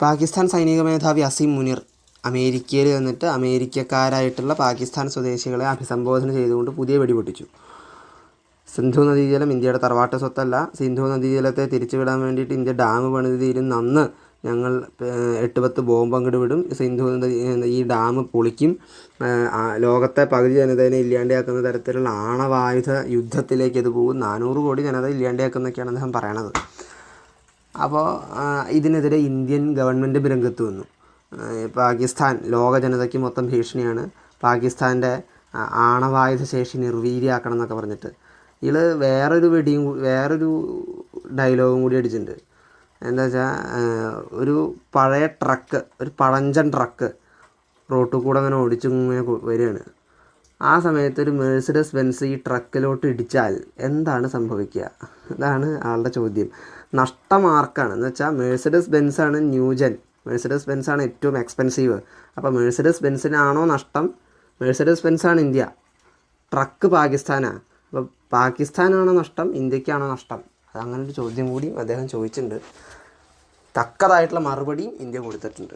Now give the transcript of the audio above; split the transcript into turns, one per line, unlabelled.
പാകിസ്ഥാൻ സൈനിക മേധാവി അസീം മുനീർ അമേരിക്കയിൽ വന്നിട്ട് അമേരിക്കക്കാരായിട്ടുള്ള പാകിസ്ഥാൻ സ്വദേശികളെ അഭിസംബോധന ചെയ്തുകൊണ്ട് പുതിയ വെടി പൊട്ടിച്ചു. സിന്ധു നദീജലം ഇന്ത്യയുടെ തറവാട്ട് സ്വത്തല്ല. സിന്ധു നദീജലത്തെ തിരിച്ചുവിടാൻ വേണ്ടിയിട്ട് ഇന്ത്യ ഡാം പണിത് തീരുന്ന അന്ന് ഞങ്ങൾ 8-10 ബോംബ് അങ്ങോട്ട് വിടും. സിന്ധു ഈ ഡാം പൊളിക്കും. ലോകത്തെ പകുതി ജനതയെ ഇല്ലാണ്ടാക്കുന്ന തരത്തിലുള്ള ആണവായുധ യുദ്ധത്തിലേക്ക് ഇത് പോകും. 400 കോടി ജനത ഇല്ലാണ്ടാക്കുന്നൊക്കെയാണ് അദ്ദേഹം പറയണത്. അപ്പോൾ ഇതിനെതിരെ ഇന്ത്യൻ ഗവൺമെൻറ് രംഗത്ത് വന്നു. പാകിസ്ഥാൻ ലോക ജനതയ്ക്ക് മൊത്തം ഭീഷണിയാണ്. പാകിസ്ഥാൻ്റെ ആണവായുധ ശേഷി നിർവീര്യമാക്കണം എന്നൊക്കെ പറഞ്ഞിട്ട് വേറൊരു ഡയലോഗും കൂടി അടിച്ചിട്ടുണ്ട്. എന്താ വെച്ചാൽ ഒരു പഴയ ട്രക്ക്, ഒരു പഴഞ്ചൻ ട്രക്ക് റോട്ടിൽ കൂടെ അങ്ങനെ ഓടിച്ചിങ്ങനെ വരികയാണ്. ആ സമയത്ത് ഒരു മെഴ്സിഡസ് ബെൻസ് ഈ ട്രക്കിലോട്ട് ഇടിച്ചാൽ എന്താണ് സംഭവിക്കുക? ഇതാണ് ആളുടെ ചോദ്യം. നഷ്ടം ആർക്കാണ് എന്ന് വെച്ചാൽ മെഴ്സിഡസ് ബെൻസാണ് ന്യൂജൻ, മെഴ്സിഡസ് ബെൻസാണ് ഏറ്റവും എക്സ്പെൻസീവ്. അപ്പോൾ മെഴ്സിഡസ് ബെൻസിനാണോ നഷ്ടം? മെഴ്സിഡസ് ബെൻസാണ് ഇന്ത്യ, ട്രക്ക് പാകിസ്ഥാനാണ്. അപ്പോൾ പാകിസ്ഥാനാണോ നഷ്ടം, ഇന്ത്യക്കാണോ നഷ്ടം? അങ്ങനൊരു ചോദ്യം കൂടി അദ്ദേഹം ചോദിച്ചിട്ടുണ്ട്. തക്കതായിട്ടുള്ള മറുപടിയും ഇന്ത്യ കൊടുത്തിട്ടുണ്ട്.